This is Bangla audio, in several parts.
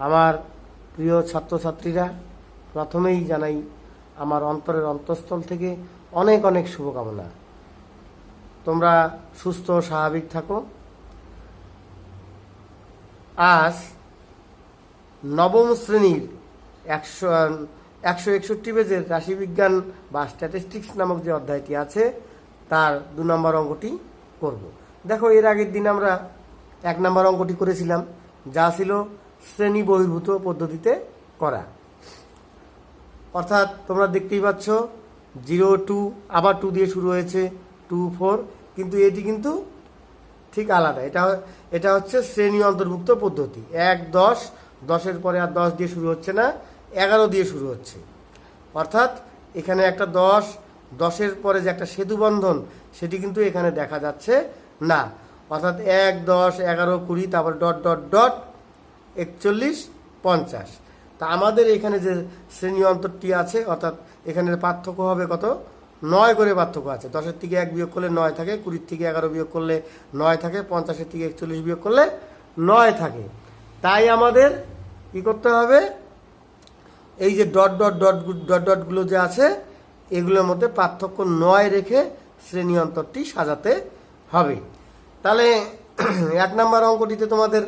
আমার প্রিয় ছাত্রছাত্রীরা, প্রথমেই জানাই আমার অন্তরের অন্তঃস্থল থেকে অনেক অনেক শুভকামনা। তোমরা সুস্থ স্বাভাবিক থাকো। আজ নবম শ্রেণীর 161 পেজের রাশিবিজ্ঞান বা স্ট্যাটিস্টিক্স নামক যে অধ্যায়টি আছে তার 2 নম্বর অঙ্কটি করব। দেখো, এর আগের দিন আমরা 1 নম্বর অঙ্কটি করেছিলাম, যা ছিল শ্রেণী বহির্ভূত পদ্ধতিতে করা। অর্থাৎ তোমরা দেখতেই পাচ্ছ 0, 2 আবার 2 দিয়ে শুরু হয়েছে, 2, 4, কিন্তু এটি কিন্তু ঠিক আলাদা। এটা হচ্ছে শ্রেণী অন্তর্ভুক্ত পদ্ধতি। 1, 10, 10-এর পরে আর 10 দিয়ে শুরু হচ্ছে না, 11 দিয়ে শুরু হচ্ছে। অর্থাৎ এখানে একটা 10, 10-এর পরে যে একটা সেতু বন্ধন, সেটি কিন্তু এখানে দেখা যাচ্ছে না। অর্থাৎ 1, 10, 11, 20, তারপর ডট ডট ডট 41, 50। তা আমাদের এখানে যে শ্রেণী অন্তরটি আছে, অর্থাৎ এখানে পার্থক্য হবে কত? 9 করে পার্থক্য আছে। 10-এর থেকে 1 বিয়োগ করলে 9 থাকে, 20-র থেকে 11 বিয়োগ করলে 9 থাকে, 50-এর থেকে 41 বিয়োগ করলে 9 থাকে। তাই আমাদের কি করতে হবে? এই যে ডট ডট ডট ডট ডটগুলো যে আছে, এগুলোর মধ্যে পার্থক্য 9 রেখে শ্রেণী অন্তরটি সাজাতে হবে। তাহলে 1 নম্বর অঙ্কটিতে তোমাদের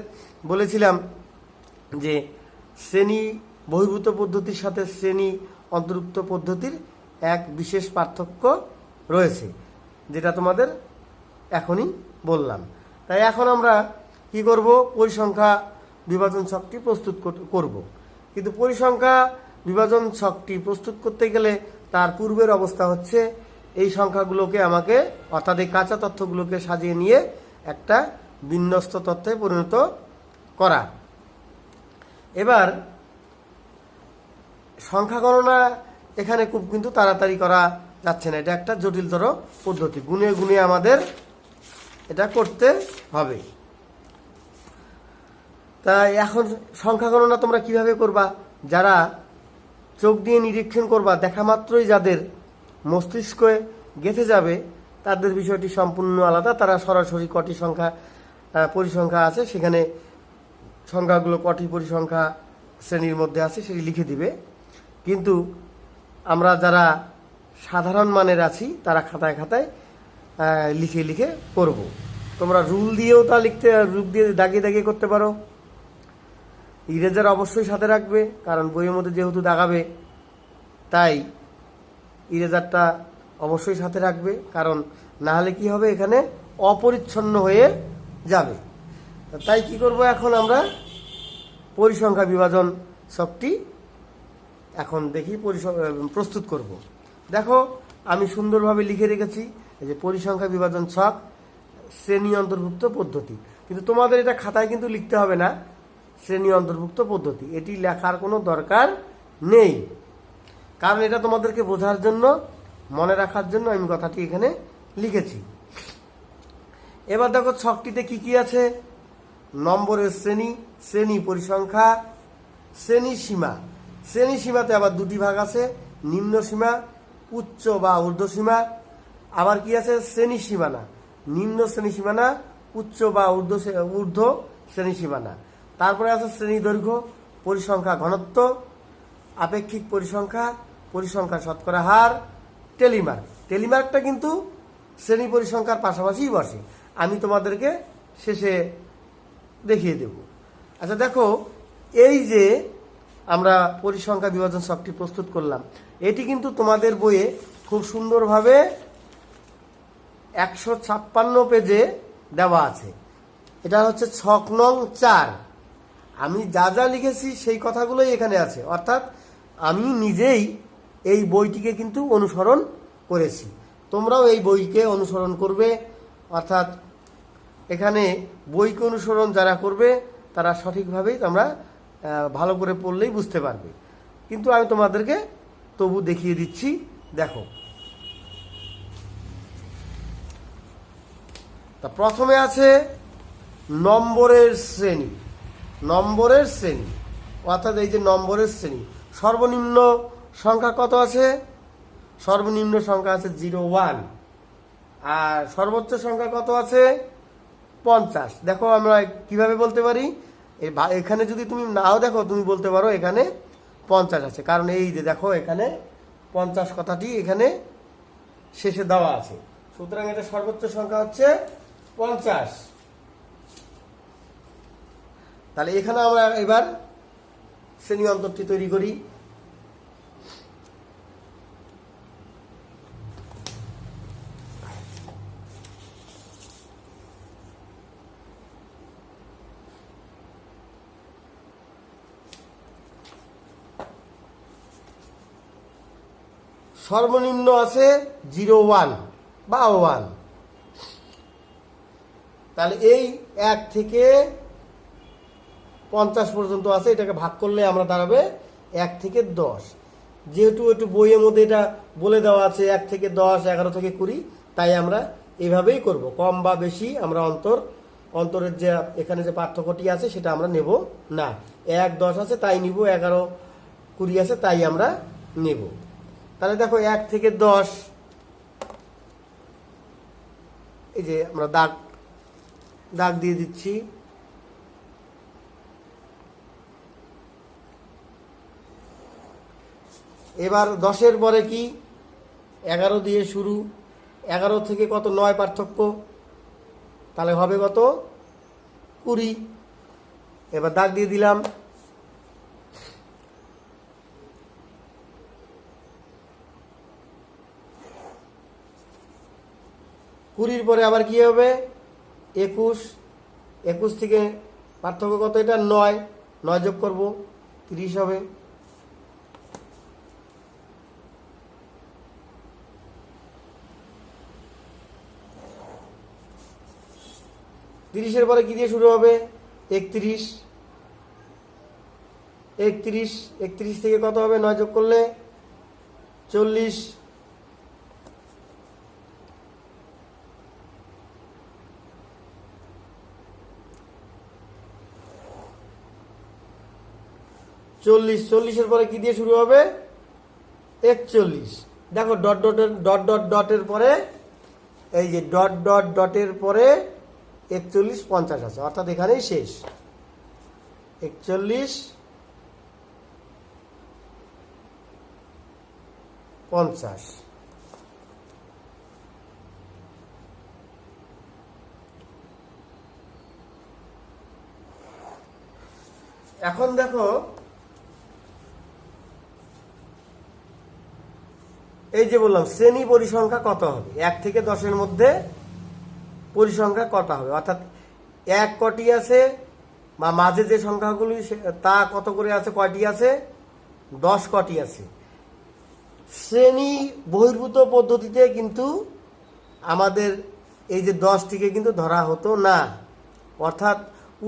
বলেছিলাম যে শ্রেণী বহির্ভূত পদ্ধতির সাথে শ্রেণী অন্তর্ভুক্ত পদ্ধতির এক বিশেষ পার্থক্য রয়েছে, যেটা তোমাদের এখনই বললাম। তাই এখন আমরা কি করব? পরিসংখ্যা বিভাজন ছকটি প্রস্তুত করব। কিন্তু পরিসংখ্যা বিভাজন ছকটি প্রস্তুত করতে গেলে তার পূর্বের অবস্থা হচ্ছে এই সংখ্যাগুলোকে আমাকে, অর্থাৎ এই কাঁচা তথ্যগুলোকে সাজিয়ে নিয়ে একটা বিন্যস্ত তথ্যে পরিণত করা। এবার সংখ্যা গণনা এখানে খুব কিন্তু তাড়াতাড়ি করা যাচ্ছে না, এটা একটা জটিলতর পদ্ধতি। গুণে গুণে আমাদের এটা করতে হবে। তাই এখন সংখ্যা গণনা তোমরা কিভাবে করবা? যারা চোখ দিয়ে নিরীক্ষণ করবা, দেখা মাত্রই যাদের মস্তিষ্কে গেঁথে যাবে, তাদের বিষয়টি সম্পূর্ণ আলাদা। তারা সরাসরি কটি সংখ্যা পরিসংখ্যা আছে সেখানে সংখ্যাগুলো কটি পরিসংখ্যা শ্রেণীর মধ্যে আছে সেটি লিখে দিবে। কিন্তু আমরা যারা সাধারণ মানের আছি তারা খাতায় খাতায় লিখে লিখে করব। তোমরা রুল দিয়েও তা লিখতে, রুল দিয়ে দাগিয়ে দাগিয়ে করতে পারো। ইরেজার অবশ্যই সাথে রাখবে, কারণ বইয়ের মধ্যে যেহেতু দাগাবে, তাই ইরেজারটা অবশ্যই সাথে রাখবে। কারণ না হলে কি হবে, এখানে অপরিচ্ছন্ন হয়ে যাবে। তাই কি করব, এখন আমরা পরিসংখ্যা বিভাজন ছকটি এখন দেখি প্রস্তুত করব। দেখো, আমি সুন্দরভাবে লিখে রেখেছি যে পরিসংখ্যা বিভাজন ছক শ্রেণী অন্তর্ভুক্ত পদ্ধতি। কিন্তু তোমাদের এটা খাতায় কিন্তু লিখতে হবে না, শ্রেণী অন্তর্ভুক্ত পদ্ধতি এটি লেখার কোনো দরকার নেই, কারণ এটা তোমাদেরকে বোঝার জন্য, মনে রাখার জন্য আমি কথাটি এখানে লিখেছি। এবার দেখো ছকটিতে কি কি আছে? নম্বরের শ্রেণী, শ্রেণী পরিসংখ্যা, শ্রেণী সীমা। শ্রেণী সীমাতে আবার 2টি ভাগ আছে, নিম্ন সীমা, উচ্চ বা ঊর্ধ্ব সীমা। আবার কি আছে? শ্রেণী সীমানা, নিম্ন শ্রেণী সীমানা, উচ্চ বা ঊর্ধ্ব শ্রেণী সীমানা। তারপরে আছে শ্রেণী দৈর্ঘ্য, পরিসংখ্যা ঘনত্ব, আপেক্ষিক পরিসংখ্যা, পরিসংখ্যার শতকরা হার, টেলিমার্ক। টেলিমার্কটা কিন্তু শ্রেণী পরিসংখ্যার পাশাপাশিই বসে, আমি তোমাদেরকে শেষে দেখিয়ে দেব। আচ্ছা দেখো, এই যে আমরা পরিসংখ্যা বিভাজন ছকটি প্রস্তুত করলাম, এটি কিন্তু তোমাদের বইয়ে খুব সুন্দরভাবে 156 পেজে দেওয়া আছে। এটা হচ্ছে ছক নং 4। আমি যা যা লিখেছি সেই কথাগুলোই এখানে আছে। অর্থাৎ আমি নিজেই এই বইটিকে কিন্তু অনুসরণ করেছি, তোমরাও এই বইকে অনুসরণ করবে। অর্থাৎ এখানে বইকে অনুসরণ যারা করবে তারা সঠিকভাবেই তোমরা ভালো করে পড়লেই বুঝতে পারবে। কিন্তু আমি তোমাদেরকে তবু দেখিয়ে দিচ্ছি। দেখো, তা প্রথমে আছে নম্বরের শ্রেণী। নম্বরের শ্রেণী অর্থাৎ এই যে নম্বরের শ্রেণী, সর্বনিম্ন সংখ্যা কত আছে? সর্বনিম্ন সংখ্যা আছে 0, 1। আর সর্বোচ্চ সংখ্যা কত আছে? 50। দেখো আমরা কিভাবে বলতে পারি এখানে যদি তুমি নাও দেখো, তুমি বলতে পারো এখানে 50 আছে, কারণ এই যে দেখো এখানে 50 কথাটি এখানে শেষে দেওয়া আছে। সুতরাং এটা সর্বোচ্চ সংখ্যা হচ্ছে 50। তাহলে এখানে আমরা এবার শ্রেণী অন্তরটি তৈরি করি। সর্বনিম্ন আছে 01 বা 1। তাহলে এই 1 থেকে 50 পর্যন্ত আছে, এটাকে ভাগ করলে আমরা দাঁড়াবে 1 থেকে 10। যেহেতু একটু বইয়ের মধ্যে এটা বলে দেওয়া আছে 1 থেকে 10, 11 থেকে 20, তাই আমরা এভাবেই করব। কম বা বেশি আমরা অন্তরের যে এখানে যে পার্থক্যটি আছে সেটা আমরা নেব না। 1, 10 আছে তাই নিব, 11, 20 আছে তাই আমরা নেব। তাহলে দেখো 1 থেকে 10, এই যে আমরা দাগ দিয়ে দিচ্ছি। এবার 10-এর পরে কি 11 দিয়ে শুরু, 11 থেকে কত 9 পার্থক্য, তাহলে হবে কত 20। এবার দাগ দিয়ে দিলাম। কুড়ির পরে আবার কি হবে 21, 21 থেকে পার্থক্য কত, এটা 9, 9 যোগ করব 30 হবে। তিরিশের পরে কি দিয়ে শুরু হবে 31, 31 থেকে কত হবে 9 যোগ করলে 40, 40-এর পরে কি দিয়ে শুরু হবে 41। দেখো ডটের পরে এই যে ডটের পরে 41, 50 আছে, অর্থাৎ এখানেই শেষ। 41, 50। এখন দেখো এই যে বললাম শ্রেণী পরিসংখ্যা কত হবে, 1 থেকে 10-এর মধ্যে পরিসংখ্যা কত হবে, অর্থাৎ 1 কটি আছে বা মাঝে যে সংখ্যাগুলি তা কত করে আছে, কয়টি আছে 10 কটি আছে। শ্রেণী বহির্ভূত পদ্ধতিতে কিন্তু আমাদের এই যে 10টিকে কিন্তু ধরা হতো না, অর্থাৎ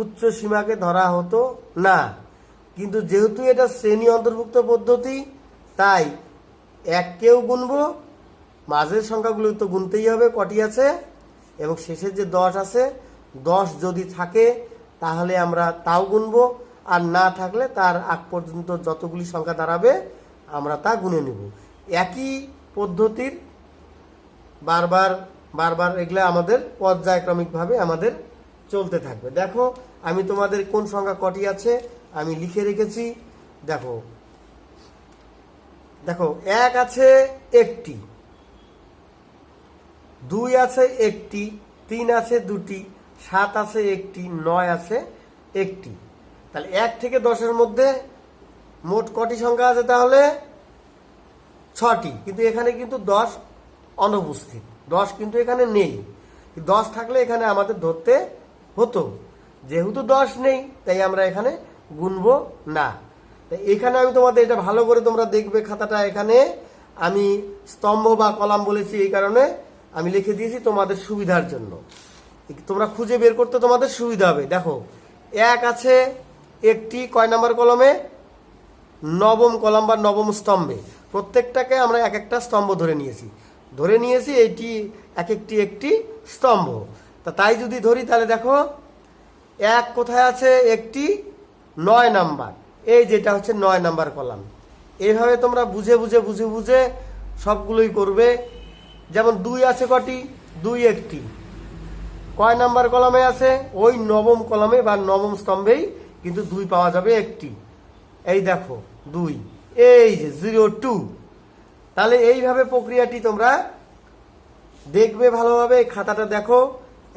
উচ্চ সীমাকে ধরা হতো না। কিন্তু যেহেতু এটা শ্রেণী অন্তর্ভুক্ত পদ্ধতি, তাই 1কেও গুনবো, মাঝের সংখ্যাগুলো তো গুনতেই হবে কটি আছে, এবং শেষের যে 10 আছে 10 যদি থাকে তাহলে আমরা তাও গুনবো, আর না থাকলে তার আগ পর্যন্ত যতগুলি সংখ্যা দাঁড়াবে আমরা তা গুনে নেব। একই পদ্ধতির বারবার এগুলো আমাদের পর্যায়ক্রমিকভাবে আমাদের চলতে থাকবে। দেখো আমি তোমাদের কোন সংখ্যা কটি আছে আমি লিখে রেখেছি। দেখো 1 আছে 1টি, 2 আছে 1টি, 3 আছে 2টি, 7 আছে 1টি, 9 আছে 1টি। তাহলে 1 থেকে 10-এর মধ্যে মোট কটি সংখ্যা আছে, তাহলে 6টি। কিন্তু এখানে কিন্তু 10 অনুপস্থিত, 10 কিন্তু এখানে নেই। 10 থাকলে এখানে আমাদের ধরতে হতো, যেহেতু 10 নেই তাই আমরা এখানে গুনবো না। এখানে আমি তোমাদের এটা ভালো করে তোমরা দেখবে খাতাটা, এখানে আমি স্তম্ভ বা কলাম বলেছি এই কারণে আমি লিখে দিয়েছি তোমাদের সুবিধার জন্য, তোমরা খুঁজে বের করতে তোমাদের সুবিধা হবে। দেখো 1 আছে 1টি, কয় নাম্বার কলমে, নবম কলাম বা নবম স্তম্ভে। প্রত্যেকটাকে আমরা এক একটা স্তম্ভ ধরে নিয়েছি, এইটি এক একটি স্তম্ভ। তাই যদি ধরি তাহলে দেখো 1 কোথায় আছে, একটি 9 নাম্বার, এই যেটা হচ্ছে 9 নাম্বার কলাম। এইভাবে তোমরা বুঝে বুঝে সবগুলোই করবে। যেমন 2 আছে কটি, 2 একটি, কয় নাম্বার কলামে আছে, ওই নবম কলামে বা নবম স্তম্ভেই কিন্তু 2 পাওয়া যাবে একটি। এই দেখো 2, এই যে 02। তাহলে এইভাবে প্রক্রিয়াটি তোমরা দেখবে ভালোভাবে, এই খাতাটা দেখো।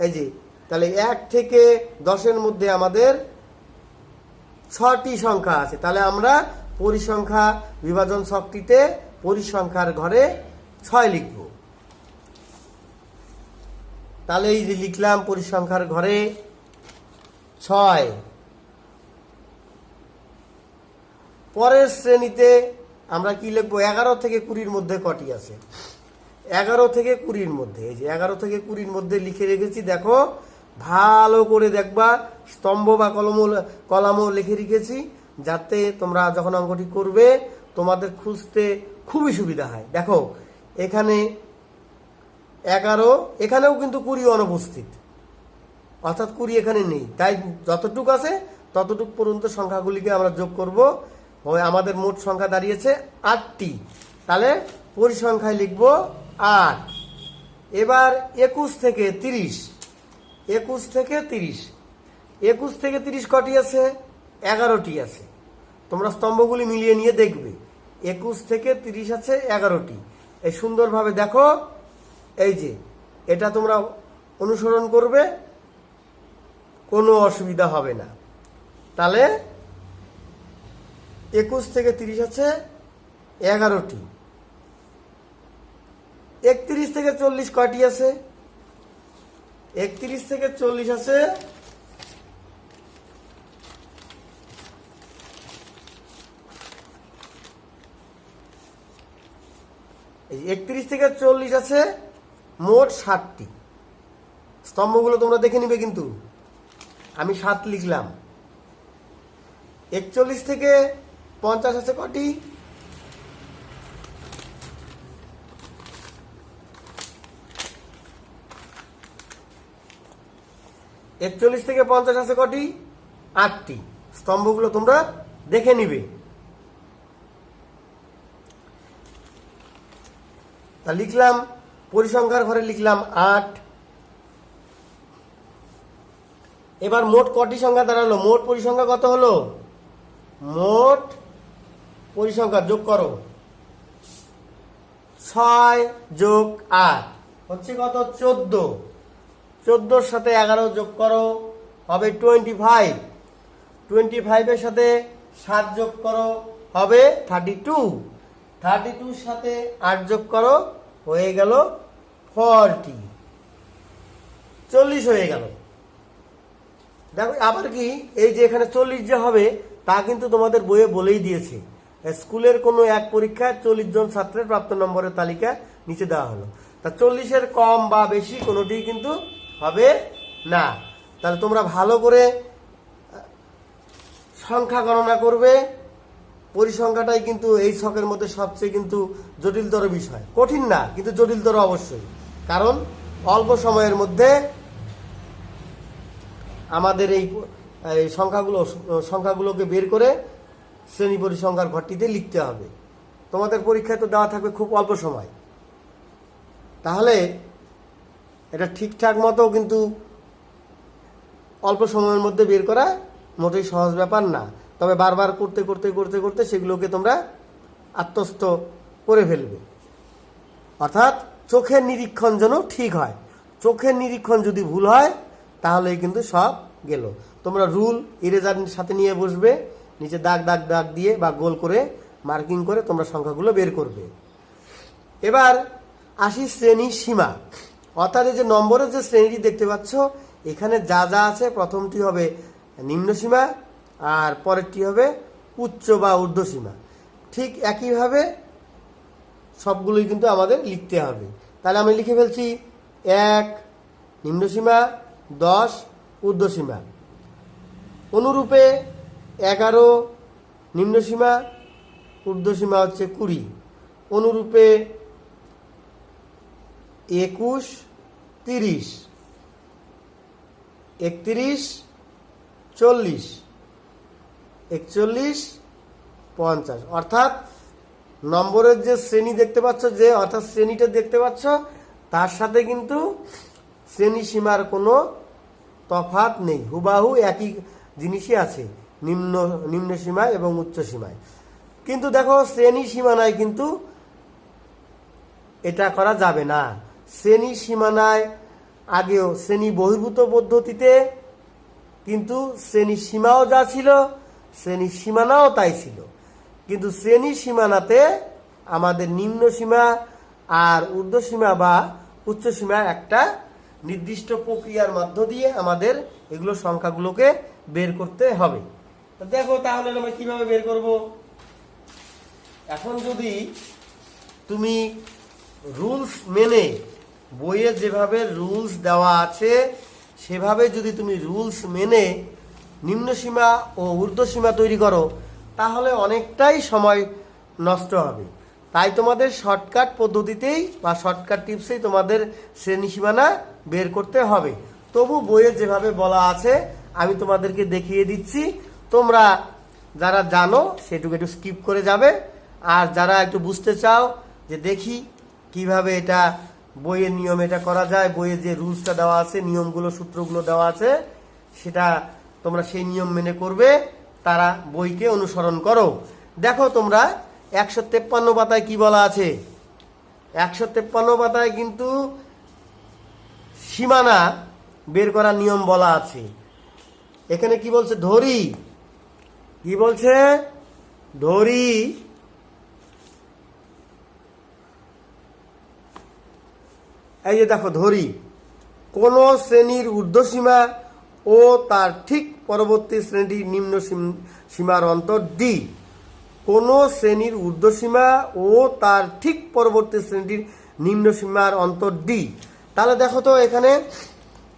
এই যে তাহলে 1 থেকে 10-এর মধ্যে আমাদের 6টি সংখ্যা আছে। তাহলে আমরা পরিসংখ্যা বিভাজন ছকটিতে পরিসংখ্যার ঘরে 6 লিখব। তাহলে এই যে লিখলাম পরিসংখ্যার ঘরে 6। পরের শ্রেণীতে আমরা কি লিখবো? 11 থেকে 20-র মধ্যে কটি আছে? 11 থেকে 20-র মধ্যে, এই যে 11 থেকে 20-র মধ্যে লিখে রেখেছি। দেখো ভালো করে দেখবা, স্তম্ভ বা কলামও লিখে রেখেছি, যাতে তোমরা যখন অঙ্কটি করবে তোমাদের খুঁজতে খুবই সুবিধা হয়। দেখো এখানে 11, এখানেও কিন্তু 20 অনুপস্থিত, অর্থাৎ 20 এখানে নেই। তাই যতটুক আছে ততটুক পর্যন্ত সংখ্যাগুলিকে আমরা যোগ করব। আমাদের মোট সংখ্যা দাঁড়িয়েছে 8টি। তাহলে পরিসংখ্যায় লিখব 8। এবার 21 থেকে 30, 21 থেকে 30, 21 থেকে 30 কটি আছে? 11টি আছে। তোমরা স্তম্ভগুলি মিলিয়ে নিয়ে দেখবে 21 থেকে 30 আছে 11টি। এই সুন্দরভাবে দেখো, এই যে এটা তোমরা অনুসরণ করবে, কোনো অসুবিধা হবে না। তাহলে 21 থেকে 30 আছে 11টি। 31 থেকে 40 কয়টি আছে? 31 থেকে 40 আছে 31 থেকে 40 আছে মোট 60টি। স্তম্ভগুলো তোমরা দেখে নিবে, কিন্তু আমি 7 লিখলাম। 41 থেকে 50 আছে কটি? 41 থেকে 50 আছে কটি? 8টি। স্তম্ভগুলো তোমরা দেখে নিবে। তা লিখলাম পরিসংখ্যার ঘরে লিখলাম 8। এবার মোট কটি সংখ্যা দাঁড়ালো? মোট পরিসংখ্যা কত হলো? মোট পরিসংখ্যা যোগ করো, 6 যোগ 8 হচ্ছে কত? 14। 14-র সাথে 11 যোগ করো, হবে 25। 25-এর সাথে 7 যোগ করো, হবে 32। 32-র সাথে 8 যোগ করো, হয়ে গেল 40। 40 হয়ে গেল। দেখো আবার কি, এই যে এখানে 40 যে হবে তা কিন্তু তোমাদের বইয়ে বলেই দিয়েছে। স্কুলের কোনো এক পরীক্ষায় 40 জন ছাত্রের প্রাপ্ত নম্বরের তালিকা নিচে দেওয়া হলো। তা 40-এর কম বা বেশি কোনোটি কিন্তু হবে না। তাহলে তোমরা ভালো করে সংখ্যা গণনা করবে। পরিসংখ্যাটাই কিন্তু এই ছকের মধ্যে সবচেয়ে কিন্তু জটিলতর বিষয়। কঠিন না, কিন্তু জটিলতর অবশ্যই, কারণ অল্প সময়ের মধ্যে আমাদের এই সংখ্যাগুলোকে বের করে শ্রেণী পরিসংখ্যার ঘরটিতে লিখতে হবে। তোমাদের পরীক্ষায় তো দেওয়া থাকবে খুব অল্প সময়। তাহলে এটা ঠিকঠাক মতো কিন্তু অল্প সময়ের মধ্যে বের করা মোটেই সহজ ব্যাপার না। তবে বারবার করতে করতে করতে করতে সেগুলোকে তোমরা আত্মস্থ করে ফেলবে। অর্থাৎ চোখের নিরীক্ষণ যেন ঠিক হয়। চোখের নিরীক্ষণ যদি ভুল হয় তাহলেই কিন্তু সব গেল। তোমরা রুল ইরেজার সাথে নিয়ে বসবে, নিচে দাগ দাগ দাগ দিয়ে বা গোল করে মার্কিং করে তোমরা সংখ্যাগুলো বের করবে। এবার আসি শ্রেণী সীমা, অর্থাৎ এই যে নম্বরের যে শ্রেণীটি দেখতে পাচ্ছ এখানে যা যা আছে, প্রথমটি হবে নিম্ন সীমা আর পরেরটি হবে উচ্চ বা ঊর্ধ্ব সীমা। ঠিক একইভাবে সবগুলোই কিন্তু আমাদের লিখতে হবে। তাহলে আমি লিখে ফেলছি 1 নিম্ন সীমা, 10 ঊর্ধ্ব সীমা। অনুরূপে 11 নিম্ন সীমা, ঊর্ধ্ব সীমা হচ্ছে 20। অনুরূপে 21, 30, 31, 40, 41, 50। অর্থাৎ নম্বরের যে শ্রেণী দেখতে পাচ্ছ, যে অর্থাৎ শ্রেণীটা দেখতে পাচ্ছ তার সাথে কিন্তু শ্রেণী সীমার কোনো তফাৎ নেই, হুবাহু একই জিনিসই আছে। নিম্ন নিম্ন সীমায় এবং উচ্চ সীমায়। কিন্তু দেখো শ্রেণী সীমানায় কিন্তু এটা করা যাবে না। শ্রেণী সীমানায় আগেও শ্রেণী বহির্ভূত পদ্ধতিতে কিন্তু শ্রেণী সীমাও যা ছিল শ্রেণী সীমানাও তাই ছিল, কিন্তু শ্রেণী সীমানাতে আমাদের নিম্ন সীমা আর ঊর্ধ্ব সীমা বা উচ্চ সীমা একটা নির্দিষ্ট প্রক্রিয়ার মধ্য দিয়ে আমাদের এগুলো সংখ্যাগুলোকে বের করতে হবে। দেখো তাহলে আমরা কিভাবে বের করব। এখন যদি তুমি রুলস মেনে, বইয়ে যেভাবে রুলস দেওয়া আছে সেভাবে যদি তুমি রুলস মেনে নিম্ন সীমা ও ঊর্ধ্ব সীমা তৈরি করো তাহলে অনেকটাই সময় নষ্ট হবে। তাই তোমাদের শর্টকাট পদ্ধতিতেই বা শর্টকাট টিপসেই তোমাদের শ্রেণী সীমানা বের করতে হবে। তবু বইয়ে যেভাবে বলা আছে আমি তোমাদেরকে দেখিয়ে দিচ্ছি, তোমরা যারা জানো সেটুকু একটু স্কিপ করে যাবে, আর যারা একটু বুঝতে চাও যে দেখি কিভাবে এটা বইয়ের নিয়ম এটা করা যায়, বইয়ে যে রুলসটা দেওয়া আছে, নিয়মগুলো সূত্রগুলো দেওয়া আছে, সেটা তোমরা সেই নিয়ম মেনে করবে, তারা বইকে অনুসরণ করো। দেখো তোমরা 153 পাতায় কি বলা আছে। 153 পাতায় কিন্তু সীমানা বের করার নিয়ম বলা আছে। এখানে কি বলছে, ধরি, কি বলছে, ধরি এই যে দেখো, ধরি কোন শ্রেণীর ঊর্ধ্বসীমা ও তার ঠিক পরবর্তী শ্রেণীর নিম্ন সীমার অন্তর ডি। কোন শ্রেণীর ঊর্ধ্বসীমা ও তার ঠিক পরবর্তী শ্রেণীর নিম্ন সীমার অন্তর ডি। তাহলে দেখো তো এখানে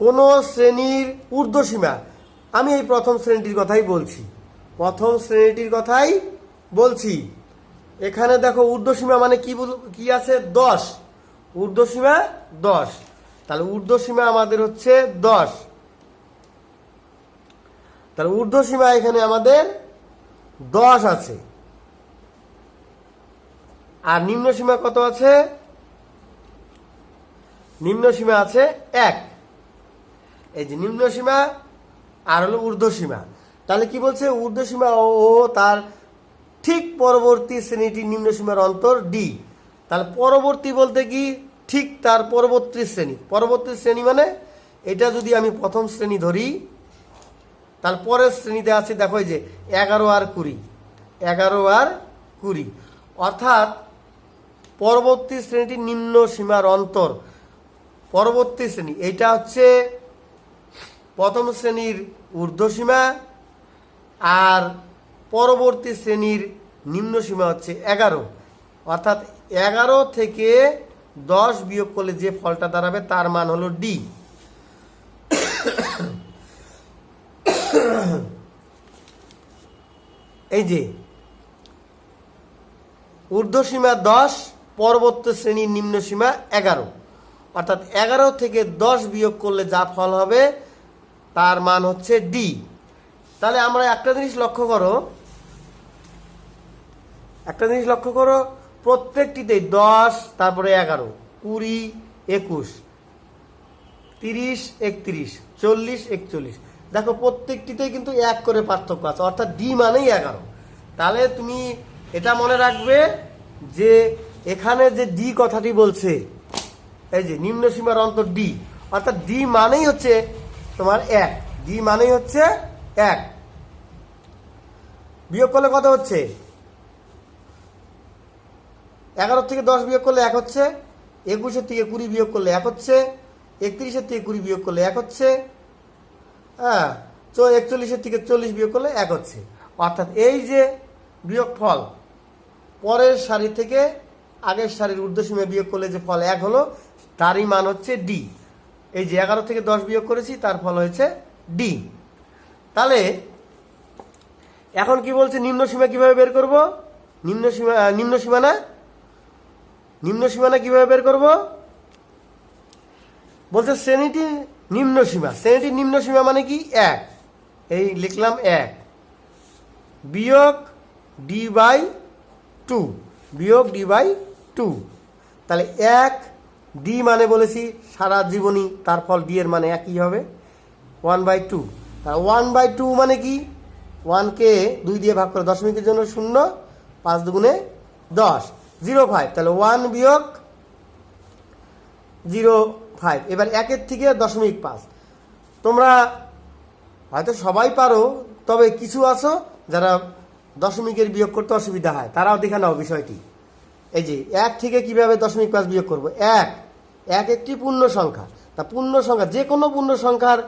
কোন শ্রেণীর ঊর্ধ্বসীমা, আমি এই প্রথম শ্রেণীটির কথাই বলছি, প্রথম শ্রেণীটির কথাই বলছি। এখানে দেখো ঊর্ধ্বসীমা মানে কি আছে, 10, ঊর্ধ্বসীমা 10। তাহলে ঊর্ধ্বসীমা আমাদের হচ্ছে 10, তাহলে ঊর্ধ্বসীমা এখানে আমাদের 10 আছে। আর নিম্ন সীমা কত আছে, নিম্ন সীমা আছে 1। এই যে নিম্ন সীমা আর হলো ঊর্ধ্বসীমা। তাহলে কি বলছে, ঊর্ধ্বসীমা ও তার ঠিক পরবর্তী শ্রেণীটির নিম্ন সীমার অন্তর ডি। তাহলে পরবর্তী বলতে কি, ঠিক তার পরবর্তী শ্রেণী। পরবর্তী শ্রেণী মানে এটা যদি আমি প্রথম শ্রেণী ধরি, তার পরের শ্রেণীতে আছে দেখো এই যে 11 আর 20, 11 আর 20, অর্থাৎ পরবর্তী শ্রেণীটির নিম্ন সীমার অন্তর। পরবর্তী শ্রেণী এইটা হচ্ছে প্রথম শ্রেণীর ঊর্ধ্বসীমা, আর পরবর্তী শ্রেণীর নিম্ন সীমা হচ্ছে 11। অর্থাৎ 11 থেকে 10 বিয়োগ করলে যে ফলটা দাঁড়াবে তার মান হলো ডি। এই যে ঊর্ধ্বসীমা 10, পরবর্তী শ্রেণীর নিম্ন সীমা 11, অর্থাৎ 11 থেকে 10 বিয়োগ করলে যা ফল হবে তার মান হচ্ছে ডি। তাহলে আমরা একটা জিনিস লক্ষ্য করো, একটা জিনিস লক্ষ্য করো, প্রত্যেকটিতে 10, তারপরে 11, 20, 21, 30, 31, 40, 41, দেখো প্রত্যেকটিতে কিন্তু 1 করে পার্থক্য আছে, অর্থাৎ ডি মানেই 11। তাহলে তুমি এটা মনে রাখবে যে এখানে যে ডি কথাটি বলছে, এই যে নিম্ন সীমার অন্তর ডি, অর্থাৎ ডি মানেই হচ্ছে তোমার 1, ডি মানেই হচ্ছে 1। বিয়োগ করলে কত হচ্ছে, 11 থেকে 10 বিয়োগ করলে 1 হচ্ছে, 21 থেকে 20 বিয়োগ করলে 1 হচ্ছে, 31 থেকে 20 বিয়োগ করলে 1 হচ্ছে, হ্যাঁ, 41 থেকে 40 বিয়োগ করলে 1 হচ্ছে। অর্থাৎ এই যে বিয়োগ ফল, পরের সারি থেকে আগের সারির ঊর্ধ্বসীমা বিয়োগ করলে যে ফল 1 হলো, তারই মান হচ্ছে ডি। এই যে 11 থেকে 10 বিয়োগ করেছি তার ফল হয়েছে ডি। তাহলে এখন কি বলছে, নিম্ন সীমা কিভাবে বের করব, নিম্ন সীমানা কিভাবে বের করব বলছে, শ্রেণীটির নিম্ন সীমা, শ্রেণীটির নিম্ন সীমা মানে কি 1, এই লিখলাম 1 বিয়োগ ডি বাই 2, বিয়োগ ডি বাই 2। তাহলে 1 ডি মানে বলেছি সারা জীবনী, তার ফল ডি এর মানে একই হবে 1/2। তাহলে 1/2 মানে কি, 1কে 2 দিয়ে ভাগ করে দশমিকের জন্য 0, 5 দুগুণে 10, 0.5। তাহলে 1 বিয়োগ 0.5। এবার 1-এর থেকে 0.5। তোমরা হয়তো সবাই পারো, তবে কিছু আছো যারা দশমিকের বিয়োগ করতে অসুবিধা হয়, তারাও দেখে নাও বিষয়টি। এই যে 1 থেকে কিভাবে 0.5 বিয়োগ করব। 1 একটি পূর্ণ সংখ্যা। তা পূর্ণ সংখ্যা, যে কোনো পূর্ণ সংখ্যার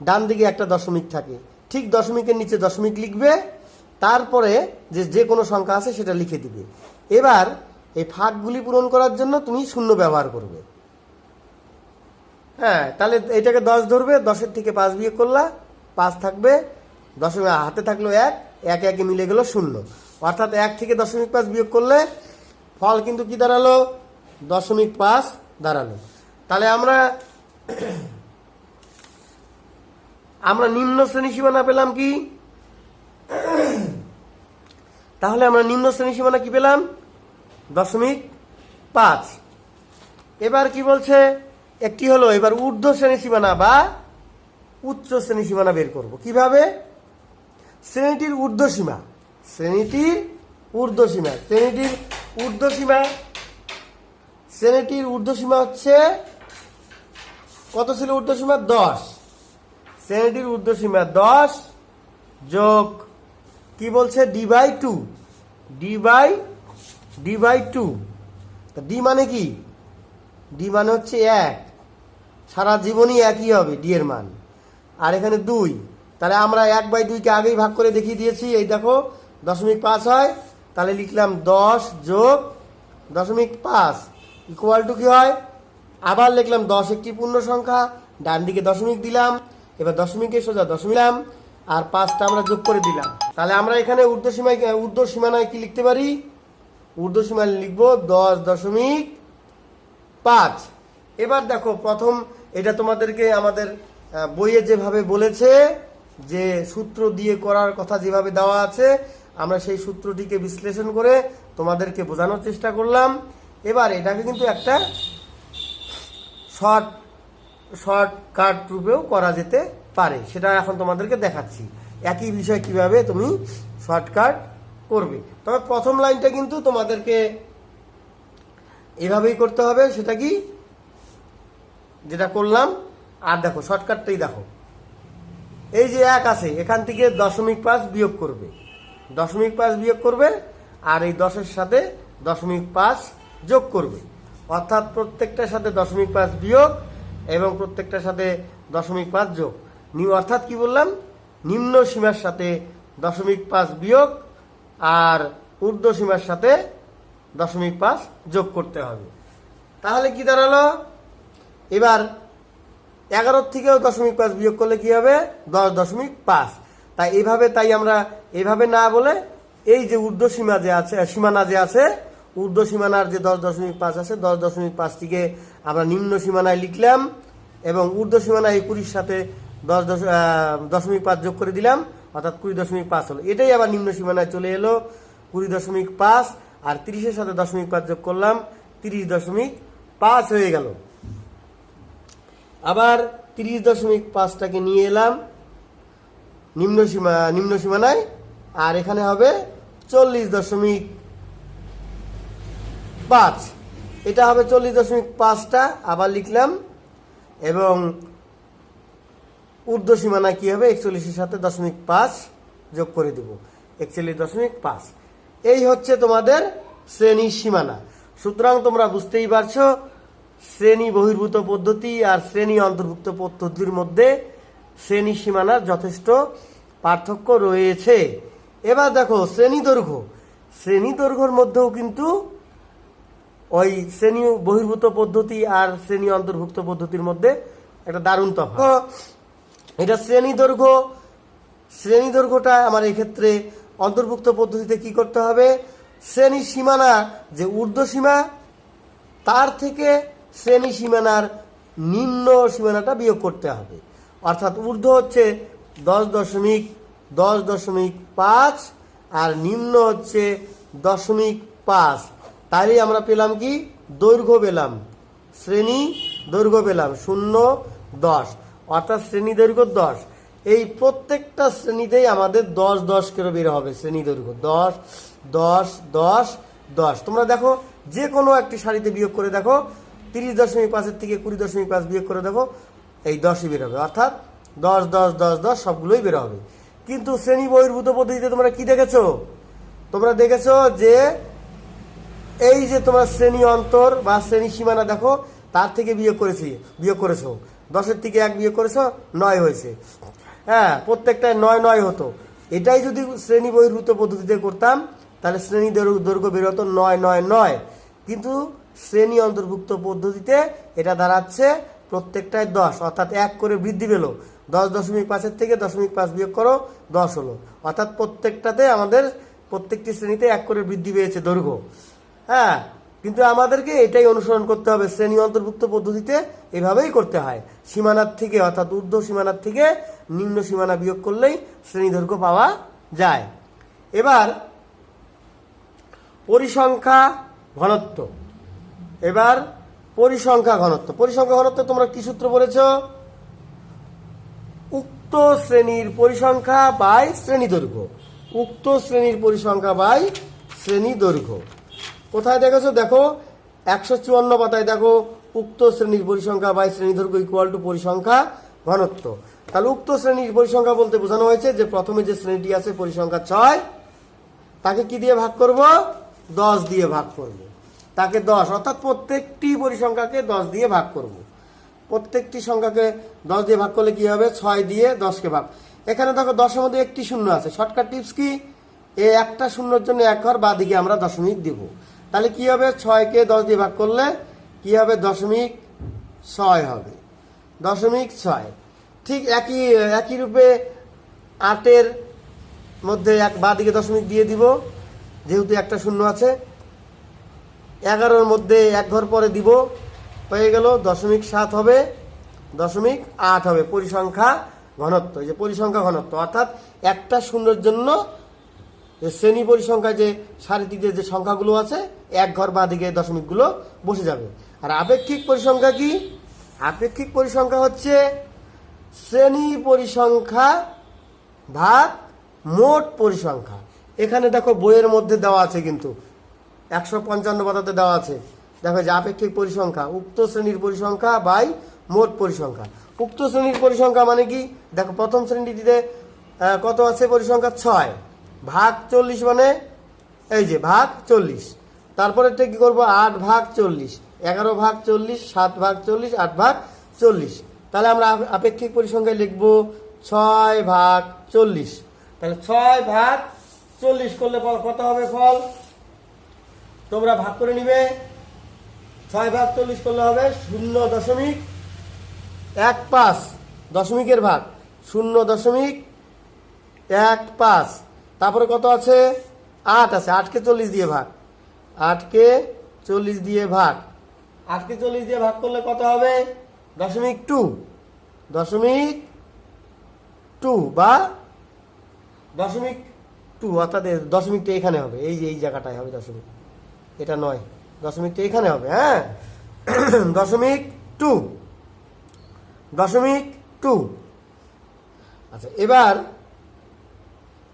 ডান দিকে একটা দশমিক থাকে, ঠিক দশমিকের নিচে দশমিক লিখবে, তারপরে যে কোনো সংখ্যা আছে সেটা লিখে দিবে। এবার এই ফাঁকগুলি পূরণ করার জন্য তুমি 0 ব্যবহার করবে। হ্যাঁ, তাহলে এটাকে 10 ধরবে, 10-এর থেকে 5 বিয়োগ করলা, 5 থাকবে, দশমিক হাতে থাকলো 1, 1 মিলে গেল 0। অর্থাৎ 1 থেকে 0.5 বিয়োগ করলে ফল কিন্তু কি দাঁড়ালো? 0.5 দাঁড়ালো। তাহলে আমরা নিম্ন শ্রেণী সীমানা পেলাম কি? তাহলে আমরা নিম্ন শ্রেণী সীমানা কি পেলাম? 0.5। এবার কি বলছে? একটি হলো এবার ঊর্ধ্ব শ্রেণী সীমানা বা উচ্চ শ্রেণী সীমানা বের করব। কিভাবে? শ্রেণীটির ঊর্ধ্বসীমা, শ্রেণীটির ঊর্ধ্বসীমা হচ্ছে কত ছিল? ঊর্ধ্বসীমা 10। শ্রেণীটির ঊর্ধ্বসীমা 10 যোগ কি বলছে? d/2। d/2। ডি মানে কি? ডি মানে হচ্ছে 1, সারা জীবনই একই হবে ডি এর মান। আর এখানে 2, তাহলে আমরা 1/2কে আগেই ভাগ করে দেখিয়ে দিয়েছি। এই দেখো 0.5 হয়, তাহলে লিখলাম 10 যোগ 0.5 ইকুয়াল টু কি হয়? আবার লিখলাম 10 একটি পূর্ণ সংখ্যা, ডান দিকে দশমিক দিলাম, এবার দশমিকে সোজা দশমিক দিলাম, আর 5টা আমরা যোগ করে দিলাম। তাহলে আমরা এখানে ঊর্ধ্বসীমানায় কি লিখতে পারি? ঊর্ধ্বসীমায় লিখবো 10.5। এবার দেখো, প্রথম এটা তোমাদেরকে আমাদের বইয়ে যেভাবে বলেছে, যে সূত্র দিয়ে করার কথা যেভাবে দেওয়া আছে, আমরা সেই সূত্রটিকে বিশ্লেষণ করে তোমাদেরকে বোঝানোর চেষ্টা করলাম। এবার এটাকে কিন্তু একটা শর্টকাট রূপেও করা যেতে পারে, সেটা এখন তোমাদেরকে দেখাচ্ছি। একই বিষয় কিভাবে তুমি শর্টকাট করবে। তবে প্রথম লাইনটা কিন্তু তোমাদেরকে এভাবেই করতে হবে। সেটা কি? যেটা করলাম। আর দেখো শর্টকাটটাই দেখো, এই যে 1 আছে, এখান থেকে 0.5 বিয়োগ করবে, 0.5 বিয়োগ করবে, আর এই 10-এর সাথে 0.5 যোগ করবে। অর্থাৎ প্রত্যেকটার সাথে 0.5 বিয়োগ এবং প্রত্যেকটার সাথে 0.5 যোগ। অর্থাৎ কি বললাম? নিম্ন সীমার সাথে 0.5 বিয়োগ আর ঊর্ধ্ব সীমার সাথে 0.5 যোগ করতে হবে। তাহলে কি দাঁড়ালো? এবার 11 থেকেও 0.5 বিয়োগ করলে কি হবে? 10.5। তাই আমরা এইভাবে না বলে এই যে ঊর্ধ্বসীমা যে আছে, সীমানা যে আছে, ঊর্ধ্ব সীমানার যে 10.5 আছে, 10.5টিকে আমরা নিম্ন সীমানায় লিখলাম এবং ঊর্ধ্ব সীমানায় 20-র সাথে 10.5 যোগ করে দিলাম, অর্থাৎ 20.5 হলো। এটাই আবার নিম্ন সীমানায় চলে এলো 20.5, আর 30-এর সাথে 0.5 যোগ করলাম, 30.5 হয়ে গেল। আবার 30.5টাকে নিয়ে এলাম নিম্ন সীমানায়, আর এখানে হবে 40.5। এটা হবে 40.5টা আবার লিখলাম, এবং ঊর্ধ্ব সীমানায় কি হবে? 41-এর সাথে 0.5 যোগ করে দেব, 41.5। এই হচ্ছে তোমাদের শ্রেণী সীমানা। সুতরাং তোমরা বুঝতেই পারছো, শ্রেণী বহির্ভূত পদ্ধতি আর শ্রেণী অন্তর্ভুক্ত পদ্ধতির মধ্যে শ্রেণী সীমানার যথেষ্ট পার্থক্য রয়েছে। এবার দেখো শ্রেণী দৈর্ঘ্যর মধ্যেও কিন্তু ওই শ্রেণী বহির্ভূত পদ্ধতি আর শ্রেণী অন্তর্ভুক্ত পদ্ধতির মধ্যে একটা দারুণ তফাৎ। এটা শ্রেণী দৈর্ঘ্যটা আমার এই ক্ষেত্রে অন্তর্ভুক্ত পদ্ধতিতে কি করতে হবে? শ্রেণী সীমানা যে ঊর্ধ্বসীমা, তার থেকে শ্রেণী সীমানার নিম্ন সীমানাটা বিয়োগ করতে হবে। অর্থাৎ ঊর্ধ্ব হচ্ছে 10.5 আর নিম্ন হচ্ছে 0.5। তাহলে আমরা পেলাম কি? দৈর্ঘ্য পেলাম, শ্রেণী দৈর্ঘ্য পেলাম 0, 10, অর্থাৎ শ্রেণী দৈর্ঘ্য 10। এই প্রত্যেকটা শ্রেণীতেই আমাদের 10 10 করে বের হবে শ্রেণী দৈর্ঘ্য, 10 10 10 10। তোমরা দেখো যে কোনো একটি সারিতে বিয়োগ করে দেখো, 30.5 থেকে 20.5 বিয়োগ করে দেখো, এই 10ই বের হবে, অর্থাৎ 10 10 10 10 সবগুলোই বের হবে। কিন্তু শ্রেণী বহির্ভূত পদ্ধতিতে তোমরা কি দেখেছো? তোমরা দেখেছো যে এই যে তোমরা শ্রেণী অন্তর বা শ্রেণী সীমানা দেখো, তার থেকে বিয়োগ করেছো, 10-এর থেকে 1 বিয়োগ করেছো, 9 হয়েছে। হ্যাঁ, প্রত্যেকটায় 9 9 হতো। এটাই যদি শ্রেণী বহির্ভূত পদ্ধতিতে করতাম তাহলে শ্রেণী দৈর্ঘ্য বের হতো 9 9 9। কিন্তু শ্রেণী অন্তর্ভুক্ত পদ্ধতিতে এটা দাঁড়াচ্ছে প্রত্যেকটায় 10, অর্থাৎ 1 করে বৃদ্ধি পেল। 10.5-এর থেকে 0.5 বিয়োগ করো, 10 হলো। অর্থাৎ প্রত্যেকটাতে আমাদের প্রত্যেকটি শ্রেণীতে 1 করে বৃদ্ধি পেয়েছে দৈর্ঘ্য। হ্যাঁ, কিন্তু আমাদেরকে এটাই অনুসরণ করতে হবে, শ্রেণী অন্তর্ভুক্ত পদ্ধতিতে এভাবেই করতে হয়। সীমানার থেকে, অর্থাৎ ঊর্ধ্ব সীমানার থেকে নিম্ন সীমানা বিয়োগ করলেই শ্রেণী দৈর্ঘ্য পাওয়া যায়। এবার পরিসংখ্যা ঘনত্ব। পরিসংখ্যা ঘনত্ব তোমরা কি সূত্র বলেছ? উক্ত শ্রেণীর পরিসংখ্যা বাই শ্রেণী দৈর্ঘ্য। উক্ত শ্রেণীর পরিসংখ্যা বাই শ্রেণী দৈর্ঘ্য কোথায় দেখেছো? দেখো 154 পাতায় দেখো, উক্ত শ্রেণীর পরিসংখ্যা বাই শ্রেণী দৈর্ঘ্য ইকুয়াল টু পরিসংখ্যা ঘনত্ব। তাহলে উক্ত শ্রেণীর পরিসংখ্যা বলতে বোঝানো হয়েছে যে প্রথমে যে শ্রেণীটি আছে পরিসংখ্যা 6, তাকে কি দিয়ে ভাগ করব? 10 দিয়ে ভাগ করব। তাকে 10, অর্থাৎ প্রত্যেকটি পরিসংখ্যাকে 10 দিয়ে ভাগ করব। প্রত্যেকটি সংখ্যাকে 10 দিয়ে ভাগ করলে কি হবে? 6 দিয়ে 10কে ভাগ। এখানে দেখো 10-এর মধ্যে একটি শূন্য আছে। শর্টকাট টিপস কি? এই একটা শূন্যর জন্য 1 ঘর বাঁ দিকে আমরা দশমিক দিব। তাহলে কি হবে? 6কে 10 দিয়ে ভাগ করলে কি হবে? 0.6 হবে, 0.6। ঠিক একই রূপে 8-এর মধ্যে বাঁ দিকে দশমিক দিয়ে দিব, যেহেতু একটা শূন্য আছে। 11-র মধ্যে 1 ঘর পরে দিব, হয়ে গেল 0.7 হবে, 0.8 হবে পরিসংখ্যা ঘনত্ব। এই যে পরিসংখ্যা ঘনত্ব, অর্থাৎ একটা শূন্যর জন্য শ্রেণী পরিসংখ্যা যে সারিটিতে যে সংখ্যাগুলো আছে 1 ঘর বাঁ দিকে দশমিকগুলো বসে যাবে। আর আপেক্ষিক পরিসংখ্যা কি? আপেক্ষিক পরিসংখ্যা হচ্ছে শ্রেণী পরিসংখ্যা ভাগ মোট পরিসংখ্যা। এখানে দেখো বইয়ের মধ্যে দেওয়া আছে, কিন্তু 155 পাতাতে দেওয়া আছে। দেখো যে আপেক্ষিক পরিসংখ্যা উক্ত শ্রেণীর পরিসংখ্যা বাই মোট পরিসংখ্যা। উক্ত শ্রেণীর পরিসংখ্যা মানে কি? দেখো প্রথম শ্রেণীটিতে কত আছে? পরিসংখ্যা 6 ভাগ 40, মানে এই যে ভাগ 40। তারপরে কি করবো? 8 ভাগ 40, 11 ভাগ 40, 7 ভাগ 40, 8 ভাগ 40। তাহলে আমরা আপেক্ষিক পরিসংখ্যায় লিখব 6 ভাগ 40। তাহলে 6 ভাগ 40 করলে কত হবে ফল? তোমরা ভাগ করে নিবে। 6 ভাগ 40 করলে হবে 0.15, দশমিকের ভাগ 0.15। তারপরে কত আছে? 8 আছে, 8কে 40 দিয়ে ভাগ, 8কে 40 দিয়ে ভাগ, 8কে 40 দিয়ে ভাগ করলে কত হবে? 0.2 বা 0.2, অর্থাৎ দশমিকটা এখানে হবে, এই যে এই জায়গাটায় হবে দশমিক, এটা নয়, দশমিকটা এখানে হবে। হ্যাঁ, 0.2। আচ্ছা, এবার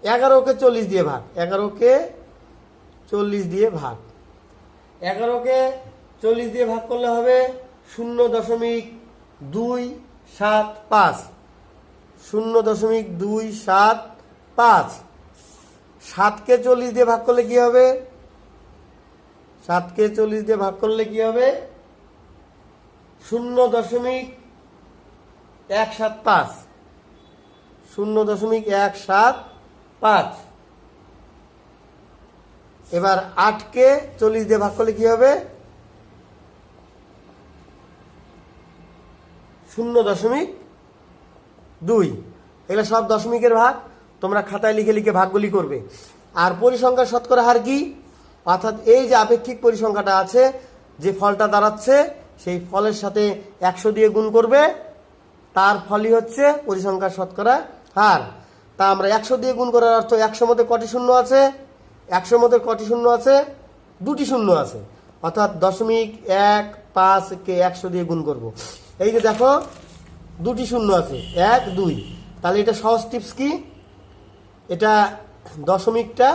11কে 40 দিয়ে ভাগ, 11কে 40 দিয়ে ভাগ, 11কে 40 দিয়ে ভাগ করলে হবে 0.275, 0.275। 7কে 40 দিয়ে ভাগ করলে কি হবে? 7কে 40 দিয়ে ভাগ করলে কি হবে? 0.175, 0.175। এবার 8কে 40 দিয়ে ভাগ করলে কি হবে? 0.2। এগুলো সব দশমিকের ভাগ, তোমরা খাতায় লিখে লিখে ভাগগুলি করবে। আর পরিসংখ্যার শতকরা হার কি? অর্থাৎ এই যে আপেক্ষিক পরিসংখ্যাটা আছে, যে ফলটা দাঁড়াচ্ছে সেই ফলের সাথে 100 দিয়ে গুণ করবে, তার ফলই হচ্ছে পরিসংখ্যার শতকরা হার। তা আমরা 100 দিয়ে গুণ করার অর্থ 100 মধ্যে কটি শূন্য আছে? 100 মধ্যে কটি শূন্য আছে? 2টি শূন্য আছে, অর্থাৎ 0.15কে 100 দিয়ে গুণ করব। এই যে দেখো 2টি শূন্য আছে, 1 2, তাহলে এটা সহজ টিপস কি, এটা দশমিকটা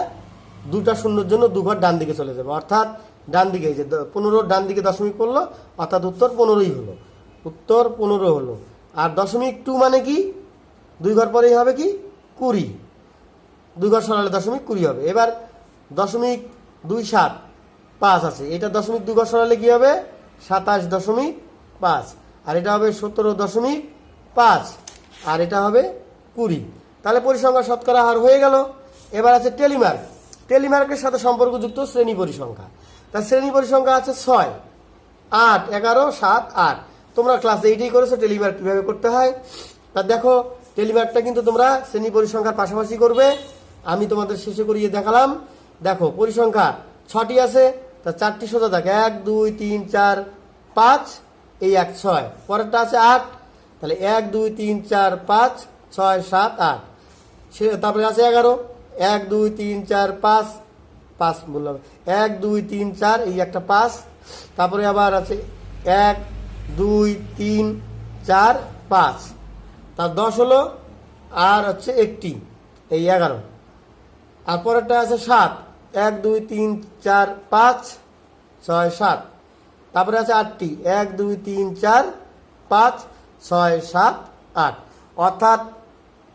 দুটা শূন্যর জন্য দুঘর ডান দিকে চলে যাবে, অর্থাৎ ডান দিকে এই যে 15 ডান দিকে দশমিক পড়লো, অর্থাৎ উত্তর 15ই হলো, উত্তর 15 হলো। আর দশমিক 2 মানে কি, দুই ঘর পরেই হবে কি 20, দুই ঘর সরালে দশমিক 20 হবে। এবার দশমিক 27 আছে, এটা দশমিক 2 ঘর সরালে কি হবে 27.5, আর এটা হবে 17.5, আর এটা হবে 20। তাহলে পরিসংখ্যা শতকরা হার হয়ে গেল। এবার আছে টেলিমার্ক, টেলিমার্কের সাথে সম্পর্কযুক্ত শ্রেণী পরিসংখ্যা। তার শ্রেণী পরিসংখ্যা আছে 6, 8, 11, 7, 8। তোমরা ক্লাস 8এই করেছো টেলিমার্ক কীভাবে করতে হয়। তা দেখো টেলিমার্কটা কিন্তু তোমরা শ্রেণী পরিসংখ্যার পাশাপাশি করবে, আমি তোমাদের শেষে করিয়ে দেখালাম। দেখো পরিসংখ্যা 6টি আছে, তা 4টি সোজা থাকে, 1, 2, 3, 4, 5, এই 1, 6। পরেরটা আছে 8, তাহলে 1, 2, 3, 4, 5, 6, 7, 8। তারপরে আছে 11, 1, 2, 3, 4, 5, 5 বললাম, 1, 2, 3, 4, এই একটা 5। তারপরে আবার আছে 1, 2, 3, 4, 5, তার 10 হলো, আর হচ্ছে একটি, এই 11। আর পরেরটা আছে 7, 1, 2, 3, 4, 5, 6, 7। তারপরে আছে 8টি, 1, 2, 3, 4, 5, 6, 7, 8। অর্থাৎ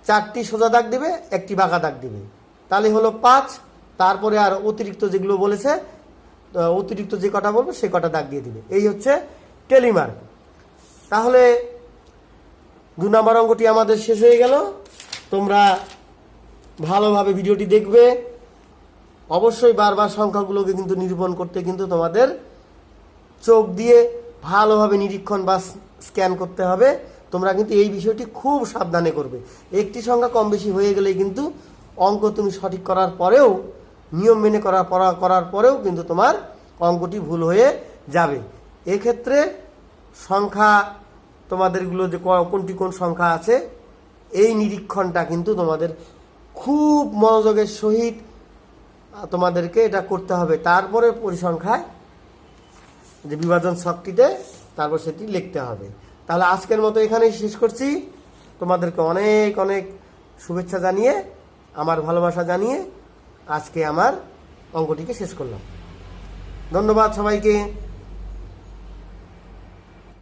4টি সোজা দাগ দিবে, একটি বাঁকা দাগ দিবে, তাহলে হলো 5। তারপরে আর অতিরিক্ত যেগুলো বলেছে, অতিরিক্ত যে কটা বলবো সে কটা দাগ দিয়ে দিবে। এই হচ্ছে টেলিমার্ক। তাহলে 2 নম্বর অঙ্কটি আমাদের শেষ হয়ে গেল। তোমরা ভালোভাবে ভিডিওটি দেখবে, অবশ্যই বারবার সংখ্যাগুলোকে কিন্তু নিরূপণ করতে কিন্তু তোমাদের চোখ দিয়ে ভালোভাবে নিরীক্ষণ বা স্ক্যান করতে হবে। তোমরা কিন্তু এই বিষয়টি খুব সাবধানে করবে। একটি সংখ্যা কম বেশি হয়ে গেলে কিন্তু অঙ্ক তুমি সঠিক করার পরেও, নিয়ম মেনে করার পরেও কিন্তু তোমার অঙ্কটি ভুল হয়ে যাবে। এক্ষেত্রে সংখ্যা তোমাদেরগুলো যে কোনটি কোন সংখ্যা আছে, এই নিরীক্ষণটা কিন্তু তোমাদের খুব মনোযোগের সহিত তোমাদেরকে এটা করতে হবে। তারপরে পরিসংখ্যায় যে বিভাজন ছকটিতে তারপর সেটি লিখতে হবে। তাহলে আজকের মতো এখানেই শেষ করছি। তোমাদেরকে অনেক অনেক শুভেচ্ছা জানিয়ে, আমার ভালোবাসা জানিয়ে আজকে আমার অঙ্কটিকে শেষ করলাম। ধন্যবাদ সবাইকে।